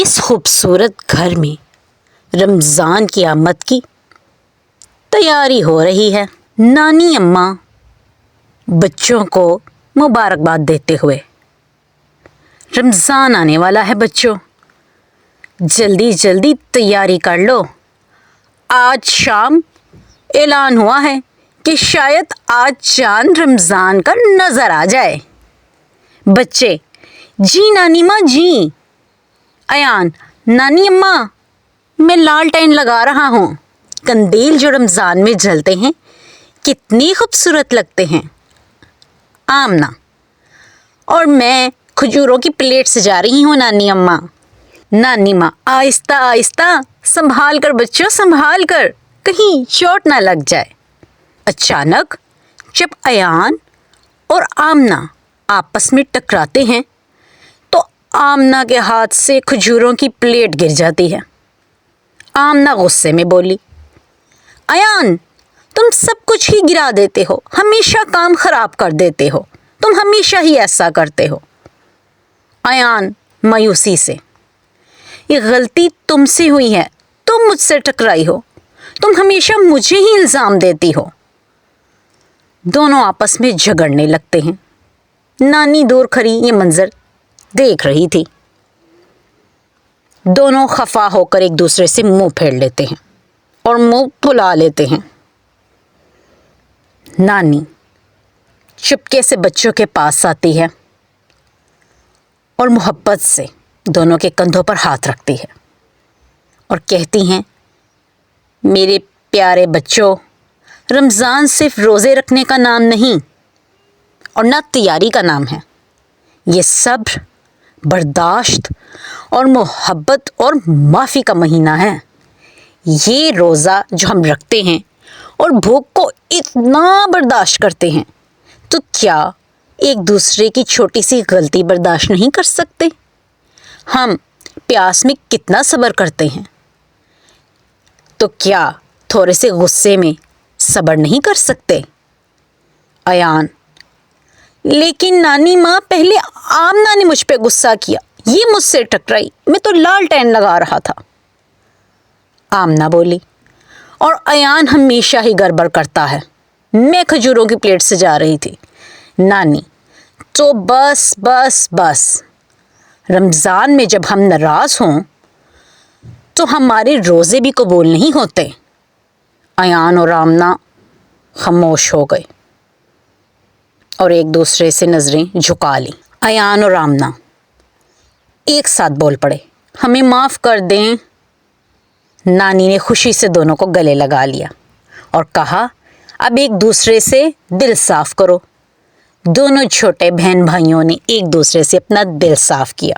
اس خوبصورت گھر میں رمضان کی آمد کی تیاری ہو رہی ہے۔ نانی اماں بچوں کو مبارکباد دیتے ہوئے، رمضان آنے والا ہے بچوں، جلدی جلدی تیاری کر لو۔ آج شام اعلان ہوا ہے کہ شاید آج چاند رمضان کا نظر آ جائے۔ بچے: جی نانی ماں جی۔ ایان: نانی اماں میں لالٹین لگا رہا ہوں۔ قندیل جو رمضان میں جلتے ہیں کتنی خوبصورت لگتے ہیں۔ آمنہ: اور میں کھجوروں کی پلیٹ سجا رہی ہوں نانی اماں۔ نانی ماں: آہستہ آہستہ، سنبھال کر بچوں، سنبھال کر، کہیں چوٹ نہ لگ جائے۔ اچانک جب ایان اور آمنہ آپس میں ٹکراتے ہیں تو آمنہ کے ہاتھ سے کھجوروں کی پلیٹ گر جاتی ہے۔ آمنہ غصے میں بولی: ایان، تم سب کچھ ہی گرا دیتے ہو، ہمیشہ کام خراب کر دیتے ہو، تم ہمیشہ ہی ایسا کرتے ہو۔ ایان مایوسی سے: یہ غلطی تم سے ہوئی ہے، تم مجھ سے ٹکرائی ہو، تم ہمیشہ مجھے ہی الزام دیتی ہو۔ دونوں آپس میں جھگڑنے لگتے ہیں۔ نانی دور کھڑی یہ منظر دیکھ رہی تھی۔ دونوں خفا ہو کر ایک دوسرے سے منہ پھیر لیتے ہیں اور منہ پھلا لیتے ہیں۔ نانی چپکے سے بچوں کے پاس آتی ہے اور محبت سے دونوں کے کندھوں پر ہاتھ رکھتی ہے اور کہتی ہیں: میرے پیارے بچوں، رمضان صرف روزے رکھنے کا نام نہیں اور نہ تیاری کا نام ہے، یہ صبر، برداشت اور محبت اور معافی کا مہینہ ہے۔ یہ روزہ جو ہم رکھتے ہیں اور بھوک کو اتنا برداشت کرتے ہیں، تو کیا ایک دوسرے کی چھوٹی سی غلطی برداشت نہیں کر سکتے؟ ہم پیاس میں کتنا صبر کرتے ہیں، تو کیا تھوڑے سے غصے میں صبر نہیں کر سکتے؟ ایان: لیکن نانی ماں، پہلے آمنہ نے مجھ پہ غصہ کیا، یہ مجھ سے ٹکرائی، میں تو لالٹین لگا رہا تھا۔ آمنہ بولی: اور ایان ہمیشہ ہی گڑبڑ کرتا ہے، میں کھجوروں کی پلیٹ سجا رہی تھی۔ نانی: تو بس بس بس، رمضان میں جب ہم ناراض ہوں تو ہمارے روزے بھی قبول نہیں ہوتے۔ ایان اور آمنہ خاموش ہو گئے اور ایک دوسرے سے نظریں جھکا لیں۔ ایان اور آمنہ ایک ساتھ بول پڑے: ہمیں معاف کر دیں۔ نانی نے خوشی سے دونوں کو گلے لگا لیا اور کہا: اب ایک دوسرے سے دل صاف کرو۔ دونوں چھوٹے بہن بھائیوں نے ایک دوسرے سے اپنا دل صاف کیا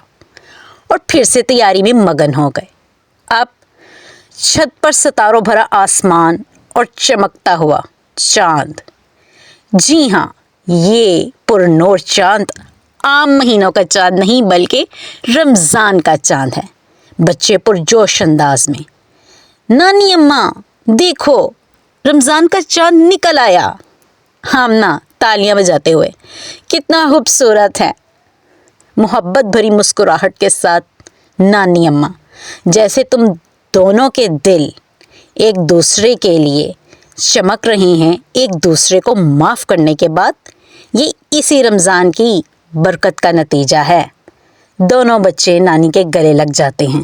اور پھر سے تیاری میں مگن ہو گئے۔ اب چھت پر ستاروں بھرا آسمان اور چمکتا ہوا چاند، جی ہاں، یہ پرنور چاند عام مہینوں کا چاند نہیں بلکہ رمضان کا چاند ہے۔ بچے پرجوش انداز میں: نانی اماں دیکھو، رمضان کا چاند نکل آیا۔ آمنہ تالیاں بجاتے ہوئے: کتنا خوبصورت ہے۔ محبت بھری مسکراہٹ کے ساتھ نانی اماں: جیسے تم دونوں کے دل ایک دوسرے کے لیے چمک رہے ہیں، ایک دوسرے کو معاف کرنے کے بعد، یہ اسی رمضان کی برکت کا نتیجہ ہے۔ دونوں بچے نانی کے گلے لگ جاتے ہیں۔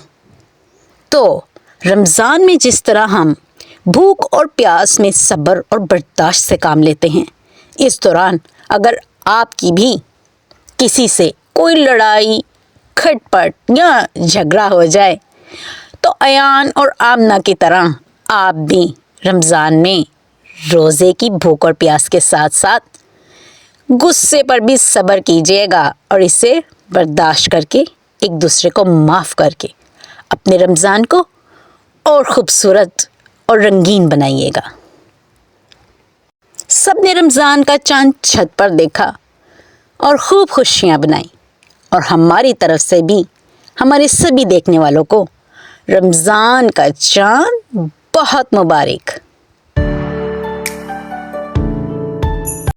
تو رمضان میں جس طرح ہم بھوک اور پیاس میں صبر اور برداشت سے کام لیتے ہیں، اس دوران اگر آپ کی بھی کسی سے کوئی لڑائی، کھٹ پٹ یا جھگڑا ہو جائے تو ایان اور آمنہ کی طرح آپ بھی رمضان میں روزے کی بھوک اور پیاس کے ساتھ ساتھ غصے پر بھی صبر کیجیے گا اور اسے برداشت کر کے ایک دوسرے کو معاف کر کے اپنے رمضان کو اور خوبصورت اور رنگین بنائیے گا۔ سب نے رمضان کا چاند چھت پر دیکھا اور خوب خوشیاں بنائیں، اور ہماری طرف سے بھی ہمارے سبھی دیکھنے والوں کو رمضان کا چاند بہت مبارک۔